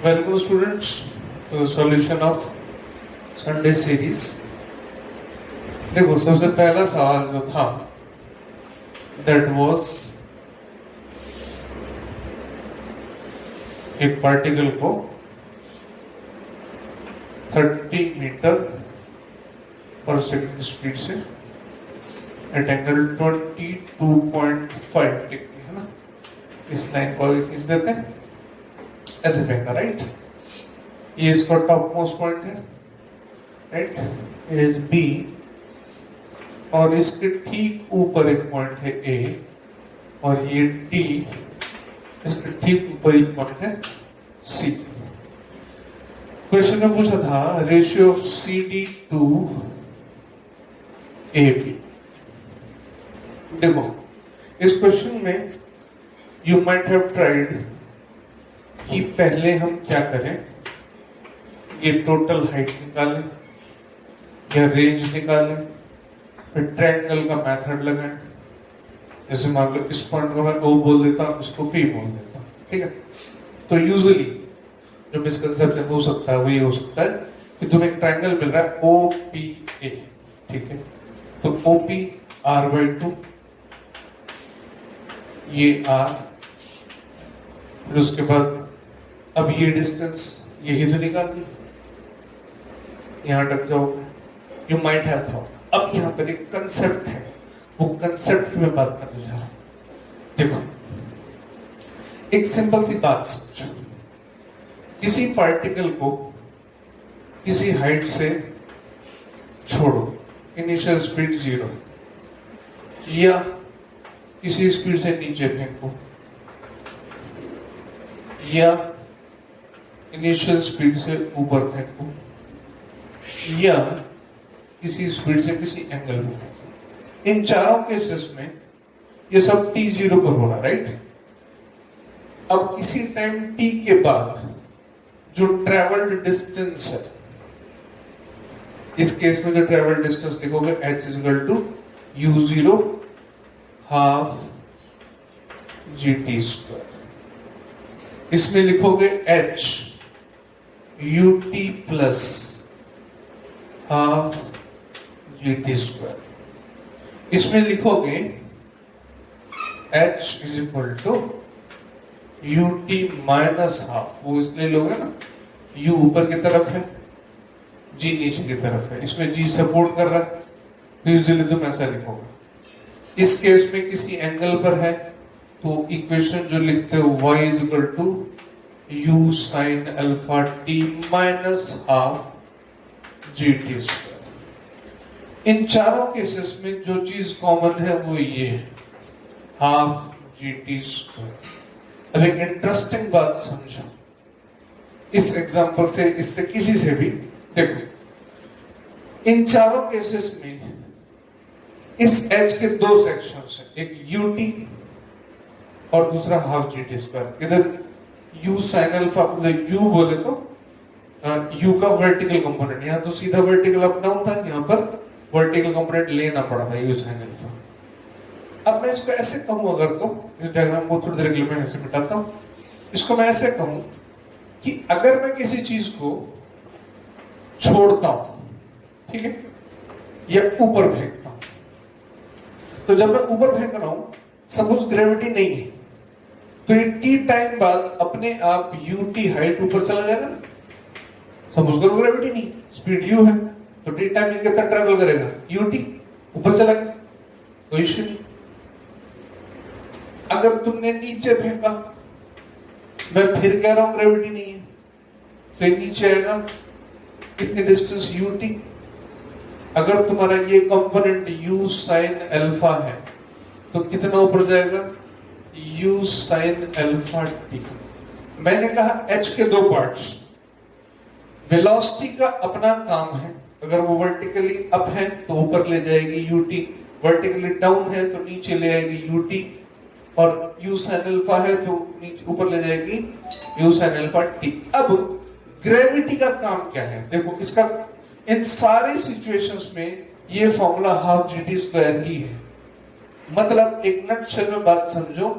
Welcome students to the solution of Sunday series. देखो सबसे पहला सवाल जो था that was एक पार्टिकल को 30 मीटर पर सेकंड स्पीड से एट एंगल 22.5 डिग्री है ना, इस लाइन को आगे खींच देते हैं, ऐसे फेंका, राइट। ये इसका टॉप मोस्ट पॉइंट है, राइट, इज बी, और इसके ठीक ऊपर एक पॉइंट है ए, और ये डी, इसके ठीक ऊपर एक पॉइंट है सी। क्वेश्चन में पूछा था ratio of C D to A B. देखो इस क्वेश्चन में यू माइट हैव ट्राइड कि पहले हम क्या करें, ये टोटल हाइट निकालें या रेंज निकालें, फिर ट्रायंगल का मेथड लगाएं। जैसे मान लो इस पॉइंट को मैं ओ बोल देता हूं, इसको पी बोल देता हूं, ठीक है। तो यूजुअली जो मिसकंसेप्शन हो सकता है वो ये हो सकता है कि तुम्हें एक ट्रायंगल मिल रहा है ओ पी ए, ठीक है, तो ओ पी r/2, ये r, फिर उसके बाद अब ये डिस्टेंस यही तो निकाल दी, यहां तक जाओगे। यू माइट हैव थॉट, अब यहां पर एक कंसेप्ट है, वो कंसेप्ट की मैं बात करने जा रहा हूं। देखो एक सिंपल सी बात समझो, किसी पार्टिकल को किसी हाइट से छोड़ो, इनिशियल स्पीड 0, या किसी स्पीड से नीचे फेंको, या इनिशियल स्पीड से ऊपर फेंको, या किसी स्पीड से किसी एंगल में फेंको। इन चारों केसेस में ये सब t0 पर हो रहा, राइट। अब इसी टाइम t के बाद जो ट्रेवल्ड डिस्टेंस है, इस केस में जो ट्रेवल डिस्टेंस लिखोगे h equal to u0 half gt²। इसमें लिखोगे h ut plus half gt²। इसमें लिखोगे h is equal to ut minus half, वो इसलिए लोगे ना, u ऊपर की तरफ है, g नीचे की तरफ है, इसमें g सपोर्ट कर रहा है, तो इसलिए तुम ऐसा लिखोगे। इस केस में किसी एंगल पर है तो इक्वेशन जो लिखते हो y is equal to u sine alpha t minus half gt²। इन चारों केसेस में जो चीज कॉमन है वो ये है, हाफ gt²। अब एक इंटरेस्टिंग बात समझो, इस एग्जांपल से, इससे किसी से भी देखो, इन चारों केसेस में इस h के दो सेक्शंस हैं, एक ut और दूसरा हाफ gt²। इधर u साइन अल्फा, u बोले तो u का वर्टिकल कंपोनेंट, यहां तो सीधा वर्टिकल अप डाउन था, यहां पर वर्टिकल कंपोनेंट लेना पड़ा था u साइन अल्फा। अब मैं इसको ऐसे कहूं, अगर तो इस डायग्राम को थोड़ी देर के लिए मैं ऐसे मिटाता हूं, इसको मैं ऐसे कहूं कि अगर मैं किसी चीज को छोड़ता हूं, ठीक है, या ऊपर फेंकता हूं, तो जब मैं ऊपर फेंक रहा हूं, सपोज ग्रेविटी नहीं है, तो ये टी टाइम बाद अपने आप ut हाइट ऊपर चला जाएगा ना। सपोज करो ग्रेविटी नहीं, स्पीड u है, तो टी टाइम में कितना ट्रेवल करेगा, ut ऊपर चला गया, कोई इश्यू नहीं। अगर तुमने नीचे फेंका, मैं फिर कह रहा हूं ग्रेविटी नहीं है, तो ये नीचे आएगा, कितनी डिस्टेंस ut। अगर तुम्हारा ये कंपोनेंट u साइन अल्फा है, तो कितना ऊपर जाएगा, u साइन अल्फा t। मैंने कहा h के दो पार्ट्स, वेलोसिटी का अपना काम है, अगर वो वर्टिकली अप है तो ऊपर ले जाएगी ut, वर्टिकली डाउन है तो नीचे ले आएगी ut, और u साइन अल्फा है तो नीचे ऊपर ले जाएगी u साइन अल्फा t। अब ग्रेविटी का काम क्या है, देखो इसका इन सारी सिचुएशंस में ये फॉर्मूला हाफ gt² ही है। मतलब एक नटशेल में बात समझो,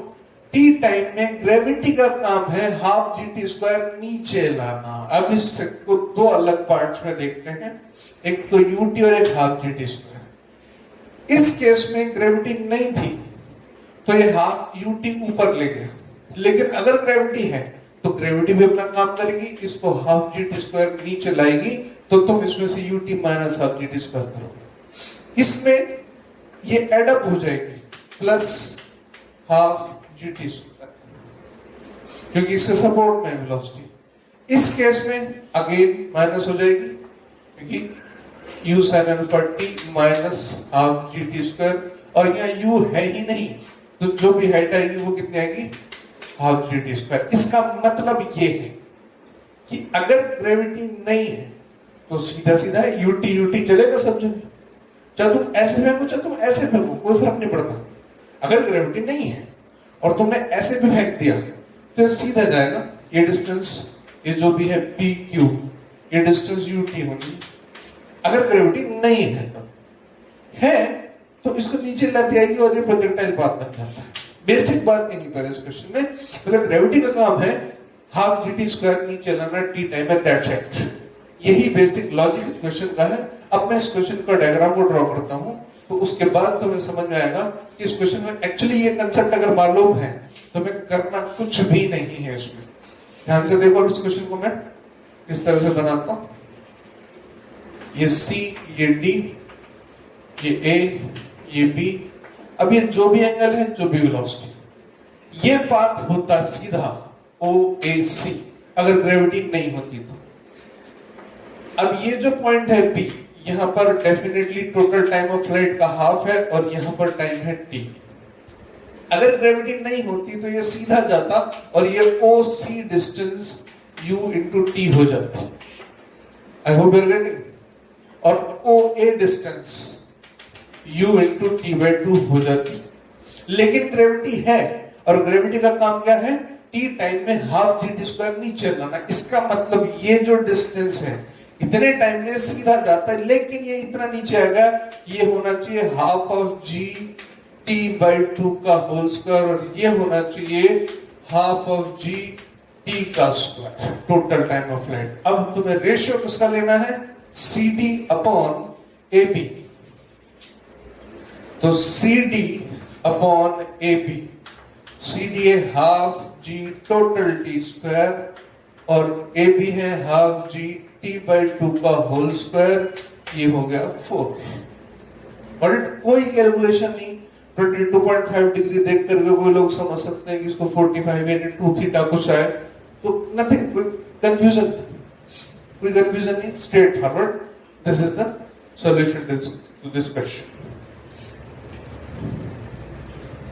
टी टाइम में ग्रेविटी का काम है हाफ जी टी स्क्वायर नीचे लाना। अब इसको दो अलग पार्ट्स में देखते हैं, एक तो यूटी और एक हाफ जी टी स्क्वायर। इस केस में ग्रेविटी नहीं थी तो ये हाफ यूटी ऊपर ले गया, लेकिन अगर ग्रेविटी है तो ग्रेविटी भी अपना काम करेगी, इसको हाफ जी टी स्क्वायर नीचे लाएगी, तो तुम इसमें से UT minus half G T square करोगे। इसमें ये एडअप हो जाएगी plus half G T square, क्योंकि इसके सपोर्ट में है वेलोसिटी। इस केस में अगेन माइनस हो जाएगी, क्योंकि you sine alpha T minus half G T square, और यहाँ यू है ही नहीं, तो जो भी हाइट आएगी वो कितनी आएगी, हाफ जी टी स्क्वायर। इसका मतलब ये है कि अगर ग्रेविटी नहीं है तो सीधा सीधा यूटी यूटी चलेगा सब जगह, चाहे तुम ऐसे फेंको चाहे तुम ऐसे फेंको, कोई फर्क नहीं पड़ता। अगर ग्रेविटी नहीं है और तुमने ऐसे भी फेंक दिया तो ये सीधा जाएगा। ये डिस्टेंस, ये जो भी है पी क्यू, ये डिस्टेंस यूटी होगी। अगर ग्रेविटी नहीं है तो इसको नीचे ला दिया जाएगी और ये प्रोजेक्टाइल पाथ बन जाता है। बेसिक बात यहीं पर इस क्वेश्चन में, मतलब ग्रेविटी का काम है हाफ जी टी स्क्वायर नीचे लाना टी टाइम है, दैट्स इट। यही बेसिक लॉजिक इस क्वेश्चन का है। अब मैं इस क्वेश्चन का डायग्राम को ड्रॉ करता हूं, तो उसके बाद तुम्हें समझ में आएगा कि इस क्वेश्चन में एक्चुअली ये कंसेप्ट अगर मालूम है तो मैं करना कुछ भी नहीं है इसमें। ध्यान से देखो इस क्वेश्चन को मैं इस तरह से बनाता हूं, ये सी, ये डी, ये ए, ये बी। अब ये जो भी एंगल है, जो भी वेलोसिटी, ये पाथ होता सीधा ओ ए सी अगर ग्रेविटी नहीं होती तो। अब ये जो पॉइंट है बी, यहां पर definitely total time of flight का हाफ है और यहां पर टाइम है टी। अगर ग्रेविटी नहीं होती तो ये सीधा जाता और ये O C distance U into T हो जाता। I hope you are getting. और O A distance u into T by two हो जाती। लेकिन ग्रेविटी है और ग्रेविटी का काम क्या है, टी टाइम में हाफ जी टी स्क्वायर नीचे लाना। इसका मतलब ये जो डिस्टेंस है इतने टाइम में सीधा जाता है, लेकिन ये इतना नीचे आएगा, ये होना चाहिए half of G T by two का होल स्क्वायर, और ये होना चाहिए हाफ ऑफ जी टी का square, total time of flight. अब तुम्हें रेशियो किसका लेना है, C D upon A B. तो C D upon A B, C D है half G total T square और ए बी है half G T by two का होल स्क्वायर, ये हो गया 4। और कोई कैलकुलेशन नहीं, 22.5 डिग्री देख करके कोई लोग समझ सकते हैं कि इसको 45 यानी 2 थीटा कुछ है, तो नथिंग, कोई कंफ्यूजन नहीं, straight forward. This is the solution to this question.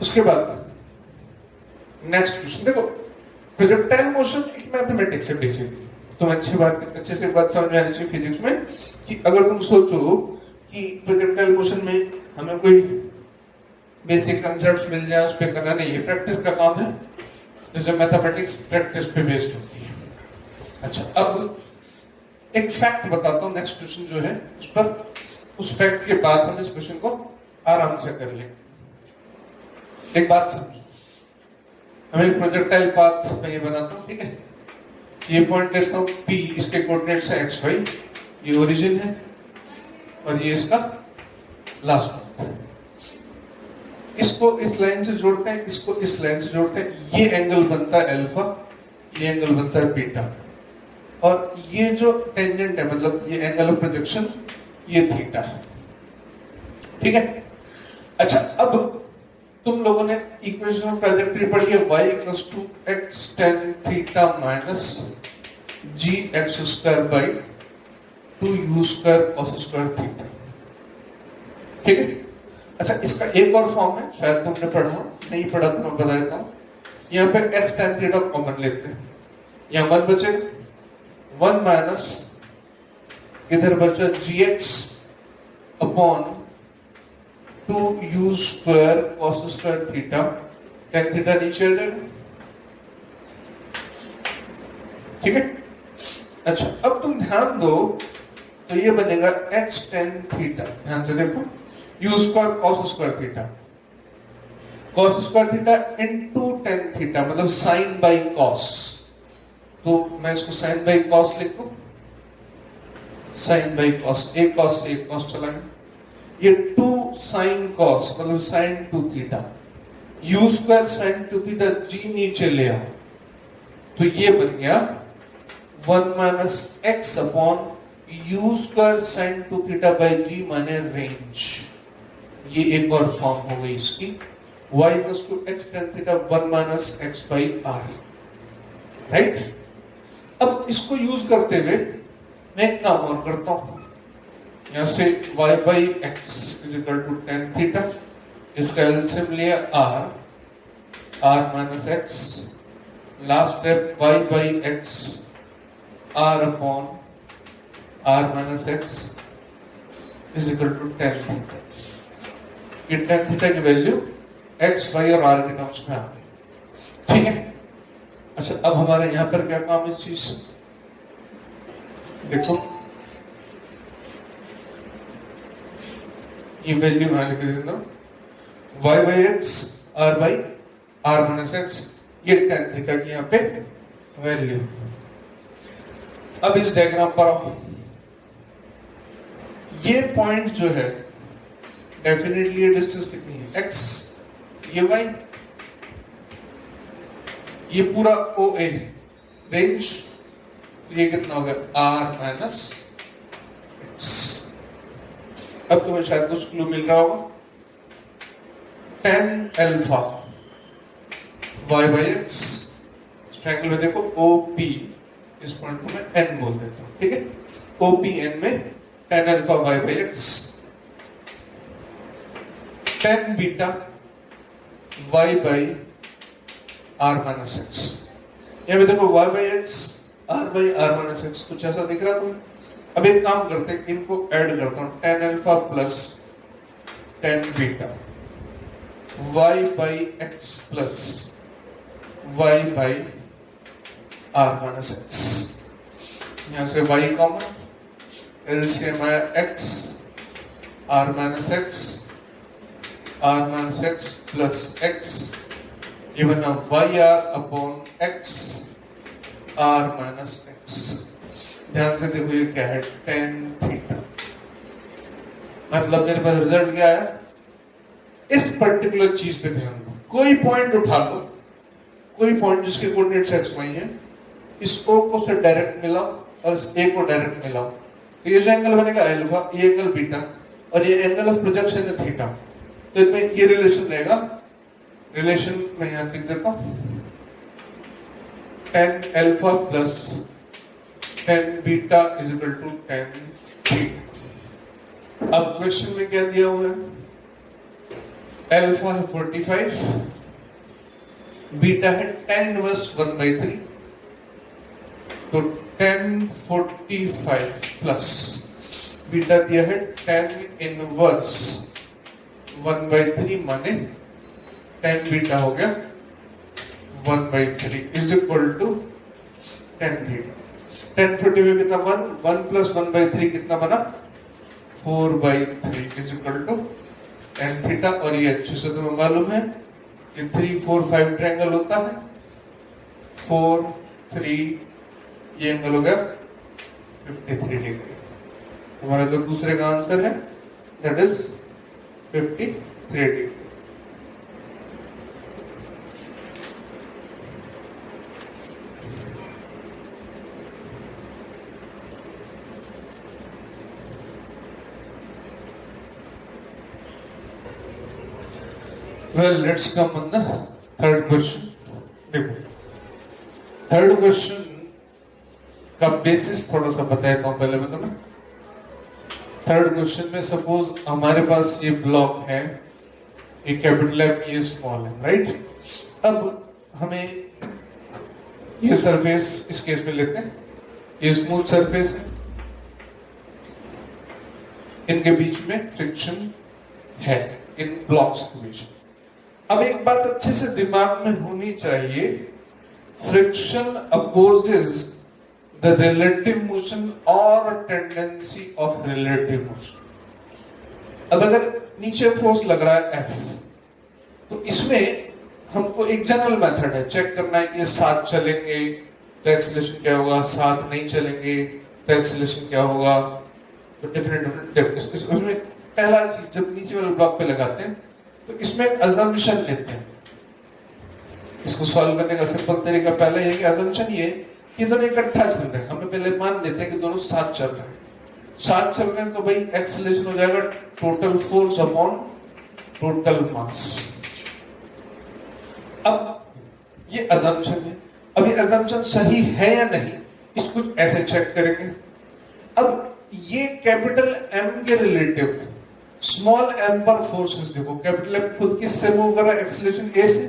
उसके बाद नेक्स्ट क्वेश्चन देखो, प्रोजेक्टाइल मोशन एक मैथमेटिक्स है बेसिकली। तुम अच्छे से बात समझ में आनी चाहिए फिजिक्स में कि अगर तुम सोचो कि प्रोजेक्टाइल मोशन में हमें कोई बेसिक कंसेप्ट्स मिल जाए, उस पर करना नहीं है, प्रैक्टिस का काम है। जैसे मैथमेटिक्स प्रैक्टिस पे बेस्ड होती है। अच्छा, अब एक फैक्ट बताता हूं, नेक्स्ट क्वेश्चन जो है उस पर, उस फैक्ट के बाद हम इस क्वेश्चन को आराम से कर लेंगे। एक बात समझो, हमें प्रोजेक्टाइल पाथ मैं ये बनाता हूं, ठीक है। ये पॉइंट लेता हूं P, इसके कोऑर्डिनेट्स है x, y, ये ओरिजिन है और ये इसका लास्ट पॉइंट। इसको इस लाइन से जोड़ते हैं, इसको इस लाइन से जोड़ते हैं, ये एंगल बनता है अल्फा, ये एंगल बनता है बीटा, और ये जो टेंजेंट है मतलब ये एंगल ऑफ प्रोजेक्शन, ये थीटा है, ठीक है। अच्छा, अब तुम लोगों ने इक्वेशन ऑफ ट्राजेक्टरी पढ़ी है, y equals to x tan theta minus g x square by 2u square cos square theta, ठीक है। अच्छा, इसका एक और फॉर्म है, शायद तुमने पढ़ा हो, नहीं पढ़ा तो मैं बता देता हूं। यहाँ पे x tan थीटा कॉमन लेते हैं, यहाँ 1 बचेगा, 1 माइनस इधर बचा gx upon 2u square cos square theta, tan theta नीचे आ जाएगा, ठीक है। अच्छा, अब तुम ध्यान दो तो ये बनेगा x tan थीटा, ध्यान से देखो, u square cos square theta. cos square theta into tan theta मतलब साइन बाई कॉस। तो मैं इसको साइन बाई कॉस लिख दूं, साइन बाई कॉस, एक कॉस से एक कॉस चला गया, ये टू साइन कॉस मतलब sine two theta, U square sine two theta G नीचे ले आओ, तो ये बन गया 1 minus X upon U square sine two theta by G माने रेंज। ये एक और फॉर्म हो गई इसकी, y equals to x tan theta 1 minus x by r, right. अब इसको यूज करते हुए मैं एक काम और करता हूं, यहां से y by x is equal to tan theta, इसका एलसीएम लिया r minus x, last step y by x r upon r minus x is equal to tan theta. ये टेन थीटा की वैल्यू x y और r के terms में आती है, ठीक है। अच्छा अब हमारे यहां पर क्या काम इस चीज से, देखो ये वैल्यू यहां लिख देता हूं, y by x r by r minus x, ये टेन थीटा की यहां पे वैल्यू। अब इस डायग्राम पर आओ, ये पॉइंट जो है डेफिनेटली ये डिस्टेंस कितनी है x, ये y, ये पूरा ओ ए रेंज, ये कितना हो गया r माइनस एक्स। अब तुम्हें शायद कुछ क्लू मिल रहा होगा, tan alpha y by x, triangle में देखो ओ पी, इस पॉइंट को मैं n बोल देता हूं, ठीक है। ओ पी एन में tan alpha y by x, ten beta y by r minus x. यहां पे देखो y by x r by r minus x, कुछ ऐसा दिख रहा तुम्हें। अब एक काम करते हैं, इनको ऐड करता हूं, tan alpha plus tan beta y by x plus y by r minus x. यहां से y कॉमन, एलसीएम आया x r minus x, r minus x plus x, ये बना y r upon x r minus x. ध्यान से देखो ये क्या है, टेन थीटा, मतलब मेरे पास रिजल्ट क्या है, इस पर्टिकुलर चीज पे ध्यान दो। कोई पॉइंट उठा लो, कोई पॉइंट जिसके कोऑर्डिनेट्स एक्स वाई है, इस ओ को से डायरेक्ट मिलाओ और इस ए को डायरेक्ट मिलाओ, तो ये जो एंगल बनेगा अल्फा, ये एंगल बीटा और ये एंगल ऑफ प्रोजेक्शन है थीटा, तो इसमें ये रिलेशन रहेगा। रिलेशन मैं यहां लिख देता हूं, tan alpha plus tan beta is equal to tan theta. अब क्वेश्चन में क्या दिया हुआ है, अल्फा है 45, बीटा है टेन इनवर्स 1/3, तो 1045 प्लस बीटा दिया है 10 इनवर्स 1/3 माने 10 बीटा हो गया 1/3 इज इक्वल टू 10 बीटा। 1045 कितना 1 प्लस 1/3 कितना बना 4/3 इज इक्वल टू 10 थीटा। और ये अच्छे से तुम्हें मालूम है ये 3 4 5 ट्रायंगल होता है, 4 3 ये एंगल हो गया 53 डिग्री। हमारा जो दूसरे का आंसर है that is 53 degree. Well, let's come on the third question. देखो थर्ड क्वेश्चन का बेसिस थोड़ा सा बताता हूं पहले मैं तुम्हें। थर्ड क्वेश्चन में सपोज हमारे पास ये ब्लॉक है, ये कैपिटल है, ये स्मॉल है, राइट। अब हमें ये सरफेस इस केस में लेते हैं, ये स्मूथ सरफेस है, इनके बीच में फ्रिक्शन है, इन ब्लॉक्स के बीच में। अब एक बात अच्छे से दिमाग में होनी चाहिए, friction opposes the relative motion और टेंडेंसी ऑफ रिलेटिव मोशन। अब अगर नीचे फोर्स लग रहा है F, तो इसमें हमको एक जनरल मेथड है, चेक करना है कि साथ चलेंगे तो एक्सीलरेशन क्या होगा, साथ नहीं चलेंगे तो एक्सीलरेशन क्या होगा। तो डिफरेंट उसमें पहला चीज जब नीचे वाले ब्लॉक पे लगाते हैं तो इसमें अजम्पशन लेते हैं। इसको सॉल्व करने का सिंपल तरीका पहले ये कि अजम्पशन ये कि दोनों इकट्ठा चल रहे हैं। हमें पहले मान लेते हैं कि दोनों साथ चल रहे हैं। साथ चल रहे हैं तो भाई एक्सीलरेशन हो जाएगा total force upon total mass. अब ये अजम्पशन है। अब ये अजम्पशन सही है या नहीं इसको ऐसे चेक करेंगे। अब ये कैपिटल एम के रिलेटिव स्मॉल एम पर फोर्सेस देखो, कैपिटल एम खुद किससे मूव कर रहा है, एक्सीलरेशन ए से।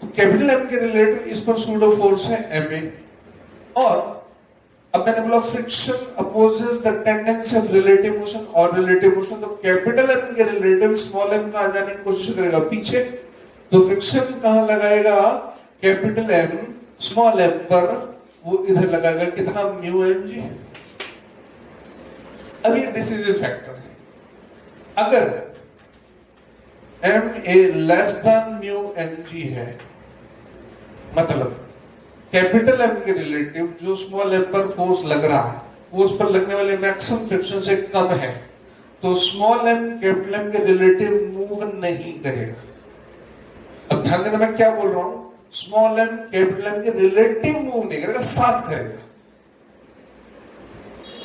तो कैपिटल एम के रिलेटिव इस पर सूडो फोर्स है एम ए। और अब मैंने बोला friction opposes the tendency of relative motion और रिलेटिव मोशन। तो कैपिटल एम के रिलेटिव स्मॉल एम का आ जाने की कोशिश करेगा पीछे, तो फ्रिक्शन कहां लगाएगा, कैपिटल एम स्मॉल एम पर, वो इधर लगाएगा कितना, म्यू एम जी। अब ये डिसीजन फैक्टर है। अगर m a less than mu m g है, मतलब कैपिटल एम के रिलेटिव जो स्मॉल एम पर फोर्स लग रहा है वो उस पर लगने वाले मैक्सिमम फ्रिक्शन से कम है, तो स्मॉल एम कैपिटल एम के रिलेटिव मूव नहीं करेगा। अब ध्यान देना मैं क्या बोल रहा हूं, स्मॉल एम कैपिटल एम के रिलेटिव मूव नहीं करेगा, साथ करेगा।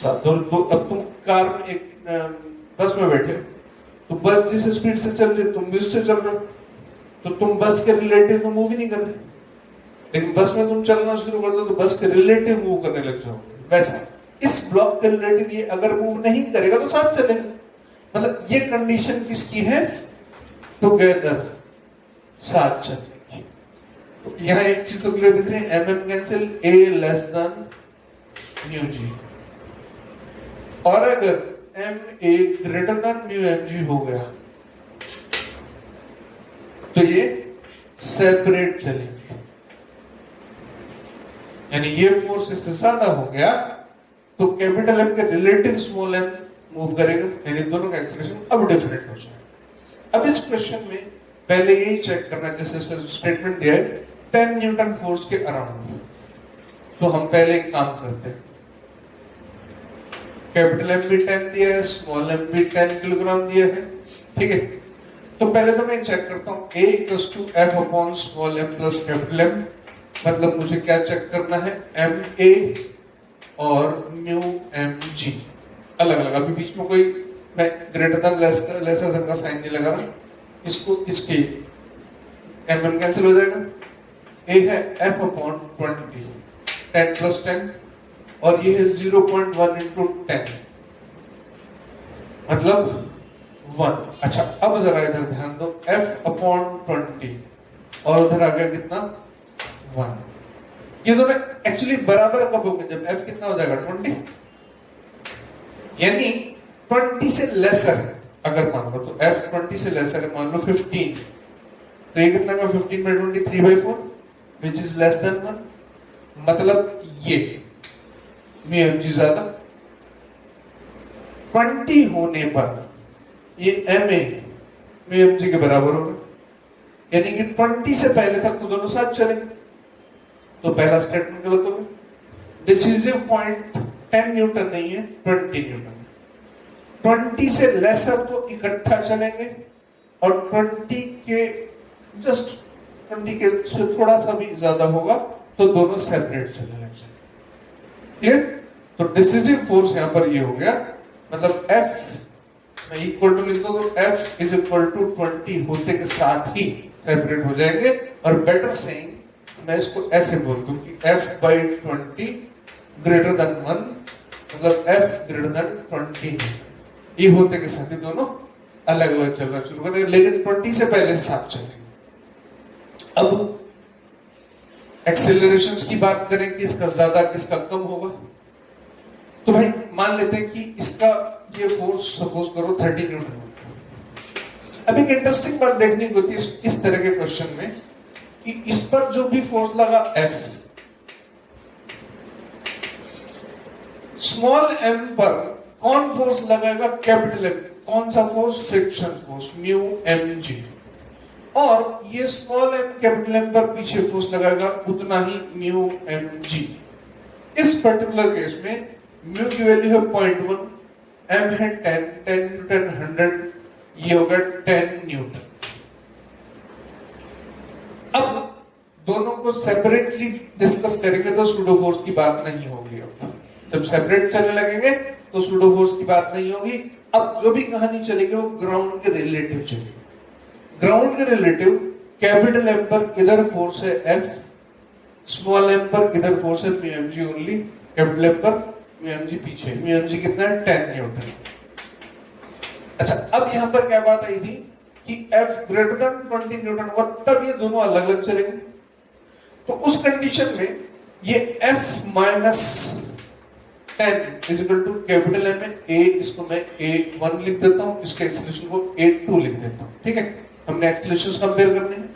अब तुम कार में एक बस में बैठे तो बस जिस स्पीड से चल रही तुम भी उससे चल रहे हो, तो तुम बस के रिलेटिव तो मूव ही नहीं कर रहे। लेकिन बस में तुम चलना शुरू कर दो तो बस के रिलेटिव मूव करने लग जाओ। वैसा इस ब्लॉक के रिलेटिव ये अगर मूव नहीं करेगा तो साथ चलेगा। मतलब ये कंडीशन किसकी है, टुगेदर, साथ चलेगी। तो यहां एक चीज तो क्लियर दिख रही है, m m cancel, a less than mu g. और अगर m a greater than mu m g हो गया तो ये सेपरेट चलेंगे, यानी ये फोर्स इससे ज्यादा हो गया तो कैपिटल एम के रिलेटिव स्मॉल एम मूव करेगा, यानी दोनों का एक्सीलरेशन अब डिफरेंट हो जाएगा। अब इस क्वेश्चन में पहले यही चेक करना, जैसे स्टेटमेंट दिया है 10 न्यूटन फोर्स के अराउंड, तो हम पहले एक काम करते हैं, कैपिटल एम भी 10 दिया है, स्मॉल एम भी 10 किलोग्राम दिया है, ठीक है। तो पहले तो मैं चेक करता हूं A equals to F upon small m plus capital M. मतलब मुझे क्या चेक करना है, एम ए और म्यू एम जी अलग अलग। अभी बीच में कोई मैं ग्रेटर देन लेसर देन का साइन नहीं लगा रहा, इसको इसके एम एम कैंसिल हो जाएगा। ए है F अपॉन 20, 10 प्लस 10, और ये है 0.1 इंटू 10 मतलब 1। अच्छा अब जरा इधर ध्यान दो, F अपॉन 20 और उधर आ गया कितना, 1। ये दोनों एक्चुअली बराबर कब होंगे, जब F कितना हो जाएगा 20, यानी 20 से लेसर अगर मान लो, तो F 20 से लेसर है, मान लो 15, तो ये कितना का 15 by 20 3/4 which is less than 1। मतलब ये म्यू एम जी ज्यादा, 20 होने पर ये m a mu m g के बराबर होगा, यानी कि 20 से पहले तक तो दोनों साथ चलेंगे, तो पहला स्टेटमेंट गलत होगा। डिसिसिव पॉइंट 10 न्यूटन नहीं है, 20 न्यूटन। 20 से लेसर तो इकट्ठा चलेंगे, और 20 के जस्ट 20 के से थोड़ा सा भी ज्यादा होगा तो दोनों सेपरेट चलेंगे। क्लियर? तो डिसिसिव फोर्स यहां पर ये हो गया, मतलब F मैं इक्वल टू लिख दो तो F इज इक्वल टू 20 होते के साथ ही सेपरेट हो जाएंगे। और बेटर सेइंग मैं इसको ऐसे बोल दूं कि F by 20 ग्रेटर देन 1, मतलब F ग्रेटर देन 20, ये होते के साथ ही दोनों अलग अलग चलना शुरू करेंगे, लेकिन 20 से पहले साथ चलेंगे। अब एक्सेलरेशन की बात करें कि इसका ज्यादा किसका कम होगा, तो भाई मान लेते हैं कि इसका ये फोर्स सपोज करो 30 न्यूटन। अब एक इंटरेस्टिंग बात देखने को होती है इस तरह के क्वेश्चन में कि इस पर जो भी फोर्स लगा F, स्मॉल m पर कौन फोर्स लगाएगा, कैपिटल M। कौन सा force, friction force mu m g. और ये स्मॉल एम कैपिटल एम पर पीछे फोर्स लगाएगा उतना ही म्यू एम जी। इस पर्टिकुलर केस में म्यू की वैल्यू है 0.1, एम है 10 न्यूटन 100, ये होगा 10 न्यूटन। अब दोनों को सेपरेटली डिस्कस करेंगे तो सूडो फोर्स की बात नहीं होगी। अब जब सेपरेट चलने लगेंगे तो सूडो फोर्स की बात नहीं होगी। अब जो भी कहानी चलेगी वो ग्राउंड के रिलेटिव चलेगी। ग्राउंड के रिलेटिव कैपिटल एम पर इधर फोर्स है एफ, स्मॉल एम पर इधर फोर्स है mu m g only, capital M पर म्यू एम जी पीछे, म्यू एम जी कितना है 10 न्यूटन। अच्छा, अब यहां पर क्या बात आई थी कि एफ ग्रेटर देन 20 न्यूटन होगा तब ये दोनों अलग अलग चलेंगे। तो उस कंडीशन में ये F minus 10 is equal to capital M में ए, इसको मैं A1 लिख देता हूं, इसके एक्सेलरेशन को A2 लिख देता हूं। ठीक है, हमने एक्सेलरेशन कंपेयर करने हैं।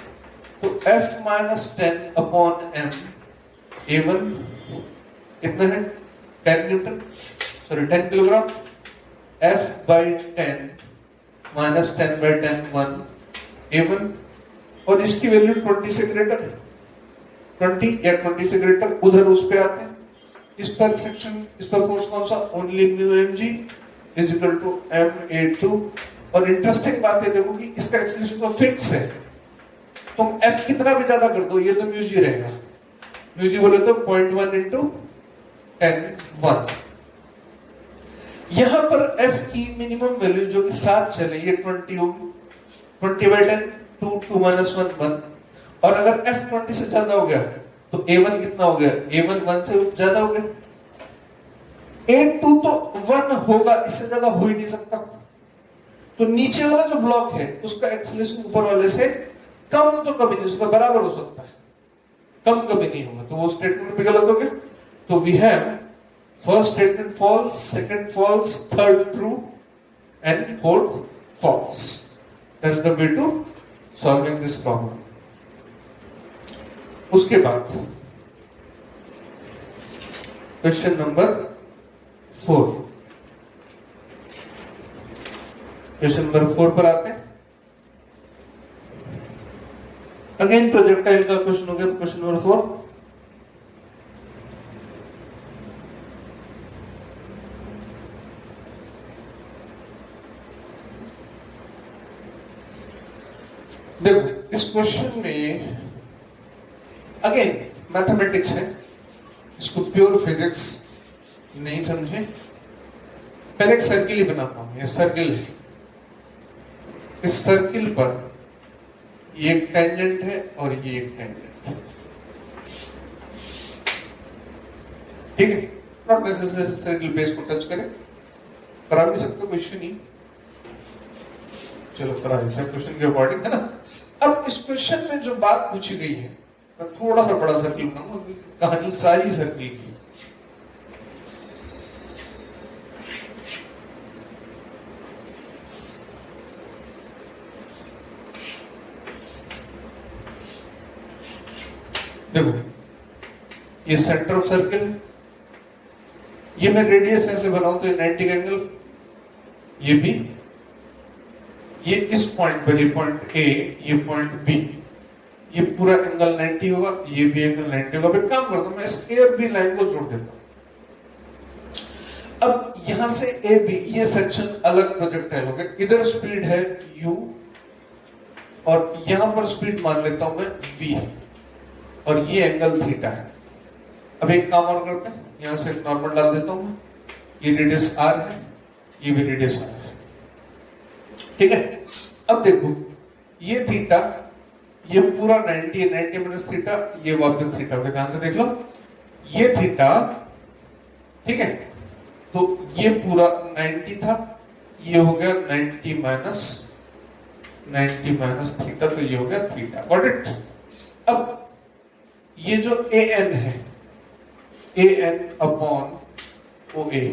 तो F minus 10 upon M, A1 कितना है 10 Newton, sorry 10 kilogram, F by 10 minus 10 by 10 1 A1, और इसकी वैल्यू 20 से ग्रेटर है, 20 या 20 से ग्रेटर, उधर उस पे आते हैं। इस पर फ्रिक्शन, इस पर फोर्स कौन सा, only mu m g is equal to M A2। और इंटरेस्टिंग बात है देखो कि इसका एक्सेलरेशन तो फिक्स है, तुम F कितना भी ज्यादा कर दो ये तो म्यू जी रहेगा। म्यू जी बोले तो 0.1 इंटू 10 1। यहां पर F की मिनिमम वैल्यू जो कि साथ चले ये 20 होगी, 20 बाई 10 2 2 माइनस 1 1। और अगर F 20 से ज्यादा हो गया तो A1 कितना हो गया, A1 1 से ज्यादा हो गया, A2 तो 1 होगा, इससे ज्यादा हो ही नहीं सकता। तो नीचे वाला जो ब्लॉक है उसका एक्सेलरेशन ऊपर वाले से कम तो कभी नहीं, उसका बराबर हो सकता है, कम कभी नहीं होगा। तो वो स्टेटमेंट भी गलत हो गया। तो we have first statement false, second false, third true and fourth false. That's the way to solving this problem. उसके बाद क्वेश्चन नंबर 4, क्वेश्चन नंबर 4 पर आते हैं। अगेन प्रोजेक्टाइल का क्वेश्चन हो गया, क्वेश्चन नंबर 4। देखो इस क्वेश्चन में अगेन मैथमेटिक्स है, इसको प्योर फिजिक्स नहीं समझे। पहले एक सर्किल ही बनाता हूं, ये सर्किल है, इस सर्किल पर ये एक टेंजेंट है और ये एक टेंजेंट है। ठीक है, नॉट नेसेसरी सर्किल बेस को टच करें, करा भी सकते, कोई इश्यू नहीं। चलो करा देते हैं क्वेश्चन के अकॉर्डिंग, है ना। अब इस क्वेश्चन में जो बात पूछी गई है, मैं थोड़ा सा बड़ा सर्किल बनाऊंगा, कहानी सारी सर्किल की। देखो ये सेंटर ऑफ सर्किल, ये मैं रेडियस ऐसे बनाऊं तो 90 का एंगल, ये भी, ये इस पॉइंट पर, ये पॉइंट ए, ये पॉइंट बी, ये पूरा एंगल 90 होगा, ये भी एंगल 90 होगा। फिर काम करता हूं मैं, इस ए और बी लाइन को जोड़ देता हूं। अब यहां से ए बी ये सेक्शन अलग प्रोजेक्टाइल हो गया, इधर स्पीड है u और यहां पर स्पीड मान लेता हूं मैं v है, और ये एंगल थीटा है। अब एक काम और करते हैं, यहां से नॉर्मल डाल देता हूं मैं, ये रेडियस r है, ये भी रेडियस r है। ठीक है, अब देखो ये थीटा, ये पूरा 90 माइनस थीटा, ये वापस थीटा हो गया, ध्यान से देख लो, ये थीटा, ठीक है। तो ये पूरा 90 था, ये हो गया 90 माइनस थीटा, तो ये हो गया थीटा। Got it. अब ये जो an है, an अपॉन OA,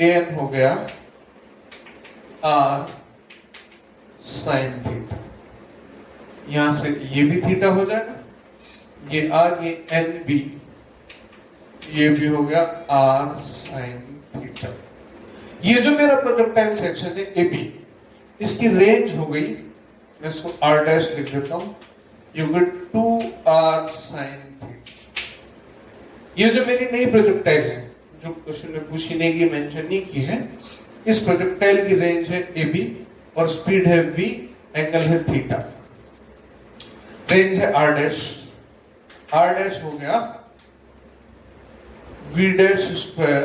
an हो गया r साइन थीटा, यहां से ये भी थीटा हो जाएगा, ये r, ये NB, ये भी हो गया r साइन थीटा। ये जो मेरा प्रोजेक्टाइल सेक्शन है AB, इसकी रेंज हो गई मैं इसको आर डैश लिख देता हूं, you get 2r sin theta. ये जो मेरी नई प्रोजेक्टाइल है, जो क्वेश्चन में पूछी नहीं की मेंशन नहीं की है, इस प्रोजेक्टाइल की रेंज है ए बी और स्पीड है v, एंगल है थीटा, रेंज है r डैश। r डैश हो गया v dash square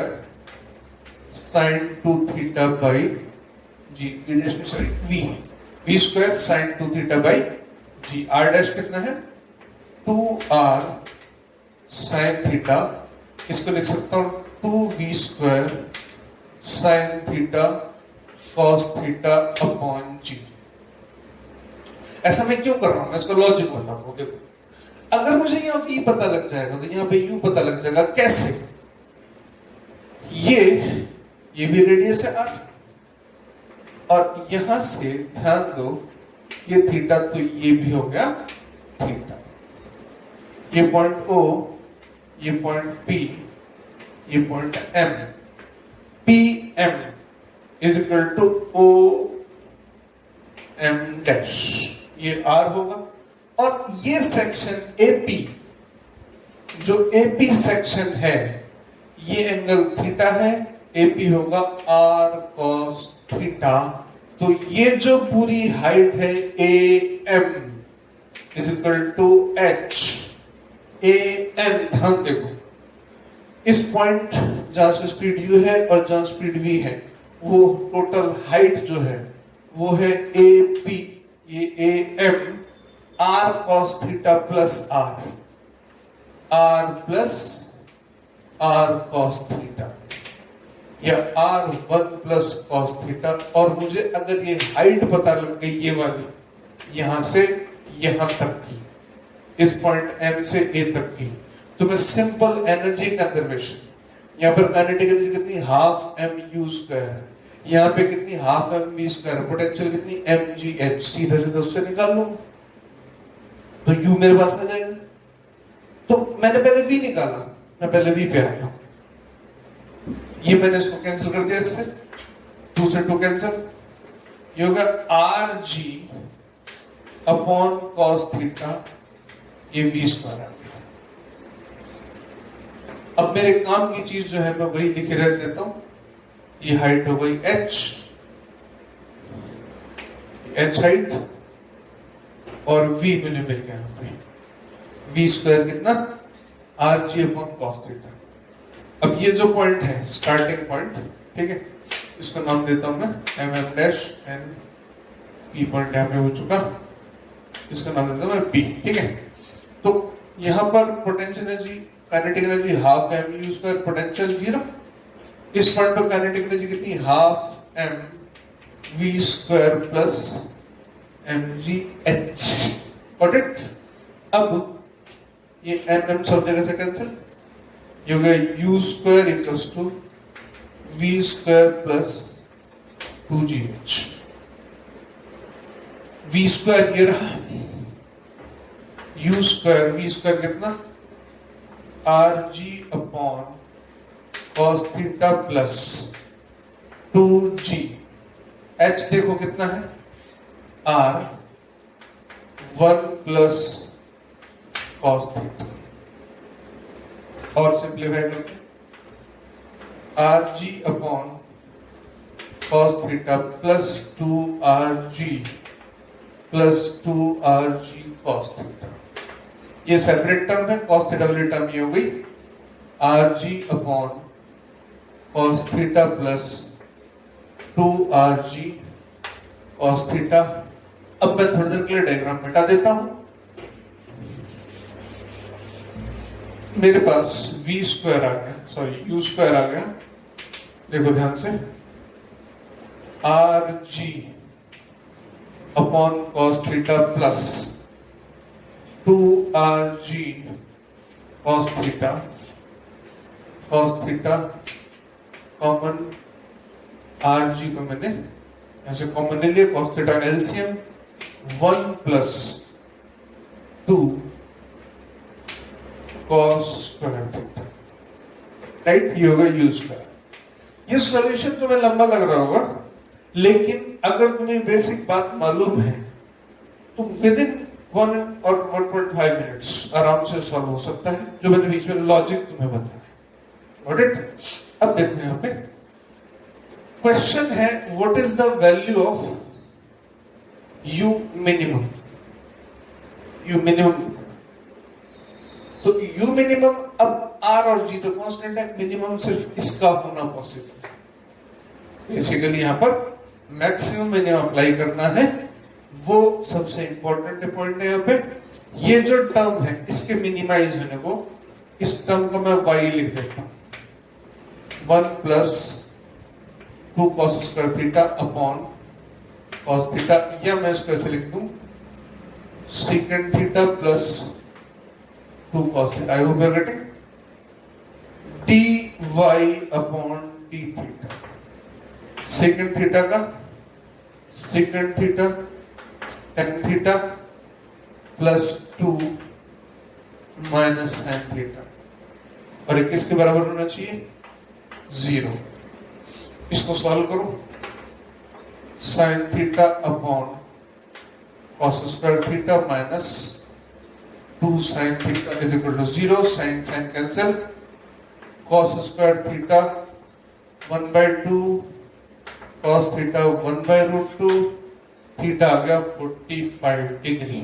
sine 2 theta by g, v dash sorry v square sine 2 theta by g. r dash कितना है 2r साइन थीटा, इसको लिख सकता हूं 2v square sine theta cos theta upon G. ऐसा मैं क्यों कर रहा हूं, मैं इसका लॉजिक बताऊंगा। देखो, अगर मुझे यहाँ v पता लग जाएगा तो यहाँ पे u पता लग जाएगा। कैसे? ये भी रेडियस है r, और यहां से ध्यान दो ये थीटा, तो ये भी हो गया थीटा। ये पॉइंट O, ये पॉइंट P, ये point M, PM is equal to O M dash, ये R होगा। और ये सेक्शन AP, जो AP सेक्शन है, ये एंगल थीटा है, AP होगा R cos थीटा। तो ये जो पूरी हाइट है AM is equal to H AM। ध्यान देखो, इस पॉइंट जहां से स्पीड u है और जहां स्पीड v है, वो टोटल हाइट जो है वो है AP, ये AM R cos theta plus R plus R cos theta, या R1 प्लस cos थीटा। और मुझे अगर ये हाइट पता लग गई, ये वाली, यहां से यहां तक की, इस पॉइंट M से A तक की, तो मैं सिंपल एनर्जी कंजर्वेशन, यहां पर काइनेटिक एनर्जी कितनी, हाफ mu स्क्वायर, यहां पे कितनी, हाफ mv स्क्वायर, पोटेंशियल कितनी, mgh, सीधे सीधे उससे निकाल लूंगा तो u मेरे पास आ जाएगा। तो मैंने पहले v निकाला, मैं पहले v पे आया, ये मैंने इसको कैंसिल कर दिया, इससे 2 से 2 कैंसिल, ये होगा rg अपॉन cos थीटा, ये v स्क्वायर आ गया। अब मेरे काम की चीज जो है मैं वही लिखे रह देता हूं, ये हाइट हो गई h हाइट, और v मुझे मिल गया v स्क्वायर कितना, rg अपॉन cos थीटा। अब ये जो पॉइंट है स्टार्टिंग पॉइंट, ठीक है, इसको नाम देता हूं मैं mm dash, and p point यहां पे हो चुका, इसका नाम देता हूं मैं p, ठीक है। तो यहां पर potential energy, kinetic energy half mu square, potential 0। इस पॉइंट पर काइनेटिक एनर्जी कितनी, half m v square plus mgh, got it. अब ये mm सब जगह से कैंसिल, ये हो गया u square equals to v square plus 2gh। v square ये रहा, u स्क्वायर, v स्क्वायर कितना, rg upon cos theta plus 2g। h देखो कितना है, r 1 प्लस cos थीटा, और सिंप्लीफाई करके rg upon cos theta plus 2rg plus 2rg cos theta. ये separate term है, cos थीटा वाली टर्म ये हो गई rg upon cos theta plus 2rg cos theta. अब मैं थोड़ी देर के लिए डायग्राम मिटा देता हूं। मेरे पास v स्क्वायर आ गया, सॉरी u स्क्वायर आ गया, देखो ध्यान से, rg upon cos theta plus 2rg cos theta, common rg को मैंने ऐसे कॉमन ले लिया, cos theta LCM 1 plus 2 cos square theta, right, ये होगा u स्क्वायर। ये सॉल्यूशन तुम्हें लंबा लग रहा होगा, लेकिन अगर तुम्हें बेसिक बात मालूम है तो विद इन 1 और 1.5 मिनट्स आराम से सॉल्व हो सकता है, जो मैंने विजुअल लॉजिक तुम्हें बताया। Got it? अब देखो यहां पे क्वेश्चन है, what is the value of you minimum? You minimum, तो यू मिनिमम, अब आर और जी तो कांस्टेंट है, मिनिमम सिर्फ इसका होना पॉसिबल है। बेसिकली यहां पर मैक्सिमम मिनिमम अप्लाई करना है, वो सबसे इंपॉर्टेंट पॉइंट है। यहां पे ये जो टर्म है इसके मिनिमाइज होने को, इस टर्म को मैं y लिख देता हूं, 1 plus 2 cos square theta upon cos theta, या मैं इसको ऐसे लिख दूं secant theta plus 2 cos theta. I hope you are getting, dy upon d theta, secant theta का secant theta tan theta plus 2 minus sin theta, और एक किसके बराबर होना चाहिए? 0। इसको सॉल्व करो, sin theta upon cos square theta minus 2 sin theta is equal to 0, sin sin cancel, cos square theta 1/2, cos theta 1/√2, theta आ गया 45 डिग्री।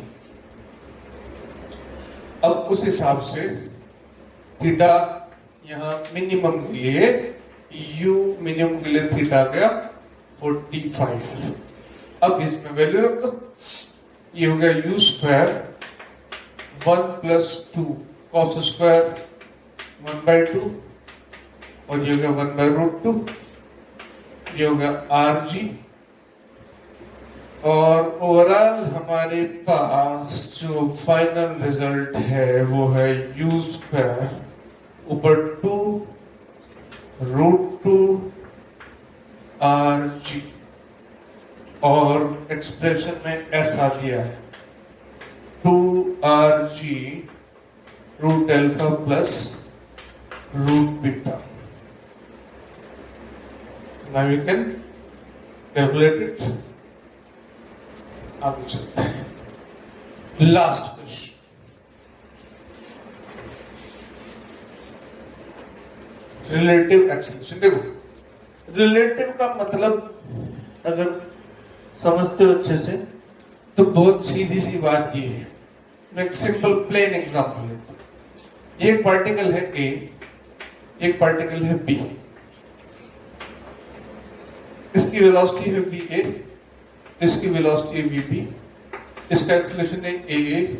अब उस हिसाब से थीटा यहां मिनिमम के लिए, यू मिनिमम के लिए थीटा आ गया 45। अब इसमें वैल्यू रख दो, ये हो गया you square 1 plus 2 cos square 1/2, और ये हो गया 1/√2, ये हो गया आर जी, और ओवरऑल हमारे पास जो फाइनल रिजल्ट है वो है यू स्क्वायर ऊपर 2√2 आर जी, और एक्सप्रेशन में ऐसा दिया है 2 RG root alpha plus root beta. Now you can calculate it. आगे चलते हैं, लास्ट क्वेश्चन। Relative acceleration. देखो रिलेटिव का मतलब अगर समझते हो अच्छे से तो बहुत सीधी सी बात ये है। मैं एक सिंपल प्लेन एग्जांपल लेता हूं। एक पार्टिकल है ए, एक पार्टिकल है बी, इसकी वेलोसिटी है वी ए, इसकी वेलोसिटी है वी बी, इसका एक्सेलरेशन है ए ए,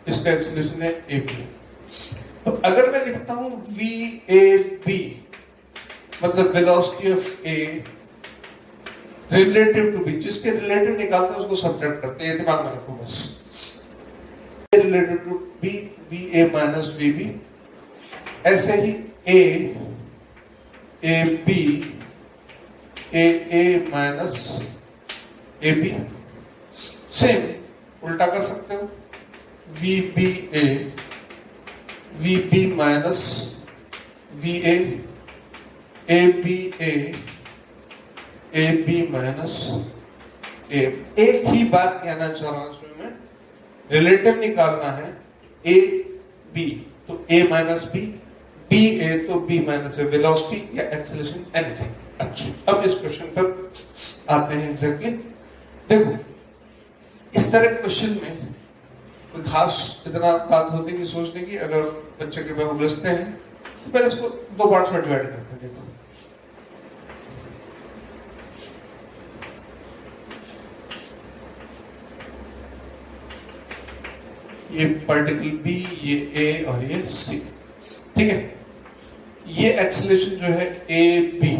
इसका एक्सेलरेशन है ए बी। तो अगर मैं लिखता हूं वी ए बी मतलब velocity of A relative to B, जिसके रिलेटिव निकालते हैं उसको सब्ट्रैक्ट करते हैं, दिमाग में रखो बस। Relative to B V A minus V B, ऐसे ही A B A minus A B, same उल्टा कर सकते हो, V B minus V A B minus A. एक ही बात कहना चाह रहा हूं इसमें मैं, रिलेटिव निकालना है ए बी तो ए माइनस बी, बी ए तो बी माइनस ए, वेलोसिटी या एक्सेलरेशन एनीथिंग। अच्छा अब इस क्वेश्चन पर आते हैं एग्जैक्टली। देखो इस तरह क्वेश्चन में कोई खास इतना बात होती है कि सोचने की, अगर बच्चे के बारे में उलझते हैं तो पहले इसको दो पार्ट्स में डिवाइड करते हैं। देखो ये पार्टिकल बी, ये ए और ये सी, ठीक है। ये एक्सेलरेशन जो है ए बी,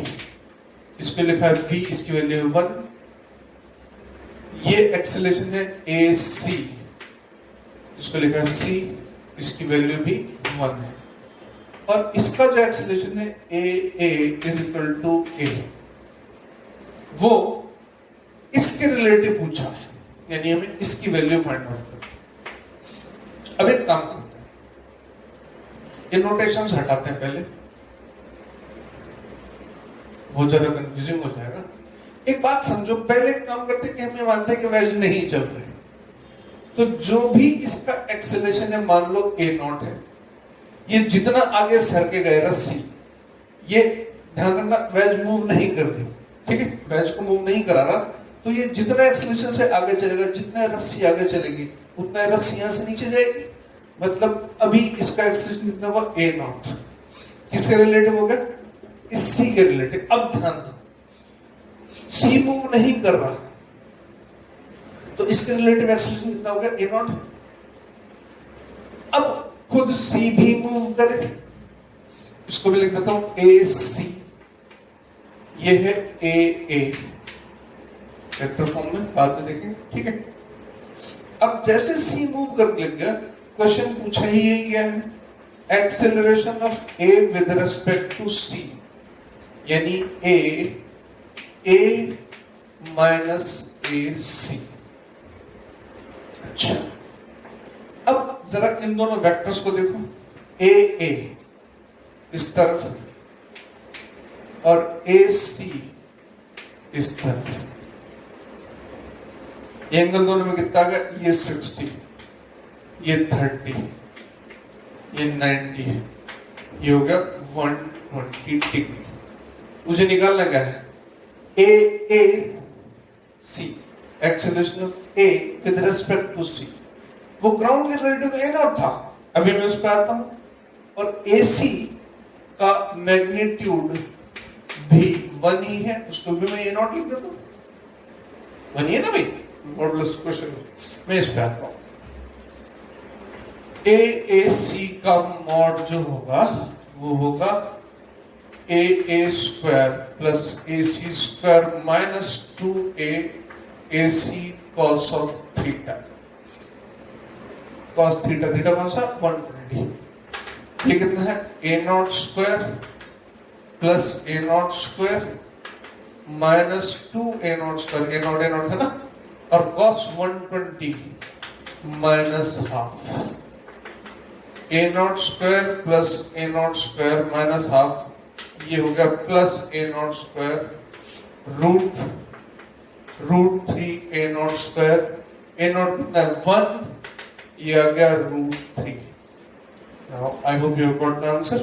इसमें लिखा है बी, इसकी वैल्यू है 1। ये एक्सेलरेशन है ए सी, इसको लिखा है सी, इसकी वैल्यू भी 1 है। और इसका जो एक्सेलरेशन है ए इज इक्वल टू ए, वो इसके रिलेटिव पूछा है, यानी हमें इसकी वैल्यू फाइंड आउट करनी। अब एक काम करते हैं, ये नोटेशंस हटाते हैं पहले, बहुत ज्यादा कंफ्यूजिंग हो जाएगा। एक बात समझो, पहले काम करते हैं कि हमें मानते हैं कि वैल्यू नहीं चल रही, तो जो भी इसका एक्सेलरेशन है, मान लो ए नॉट है, ये जितना आगे सरके गए रस्सी, ये ध्यान रखना वेज मूव नहीं कर रही, ठीक है, वेज को मूव नहीं करा रहा, तो ये जितना एक्सेलरेशन से आगे चलेगा, जितना रस्सी आगे चलेगी, उतना रस्सी यहां से नीचे जाएगी। मतलब अभी इसका एक्सेलरेशन कितना होगा, ए नॉट, किसके रिलेटिव हो गया, इस सी के रिलेटिव। अब ध्यान दो, सी मूव नहीं कर रहा, तो इसके रिलेटिव एक्सेलरेशन कितना हो गया, ए नॉट। अब खुद सी भी मूव करे, इसको भी लिख देता हूं ए सी, ये है ए ए, वेक्टर फॉर्म में बाद में देखेंगे, ठीक है। अब जैसे सी मूव करने लग गया, क्वेश्चन पूछा ही यही क्या है, acceleration of A with respect to C, यानी ए माइनस ए सी। अच्छा, अब जरा इन दोनों वेक्टर्स को देखो, ए इस तरफ और ए सी इस तरफ, ये एंगल दोनों में कितना आ गया, ये 60, ये 30, ये 90 है, ये हो गया 120 डिग्री। मुझे निकालना क्या है, A C, acceleration of A with respect to C, वो ग्राउंड के रिलेटिव ए नॉट था, अभी मैं उस पर आता हूं, और ए सी का मैग्नीट्यूड भी 1 ही है, उसको भी मैं ए नॉट लिख देता हूं, 1 ही है ना भाई, मॉडुलस क्वेश्चन। मैं इस पे आता हूं, ए सी का मॉड जो होगा वो होगा A square plus A C square minus 2a C cos of theta, cos theta, theta कौन सा, 120, ये कितना है, A naught square plus A naught square minus 2a naught square, A naught है ना, और cos 120 minus half, A naught square plus A naught square minus half, ये हो गया plus A naught square root 3 A naught square, A naught कितना है 1, ये आ गया √3। Now I hope you have got the answer.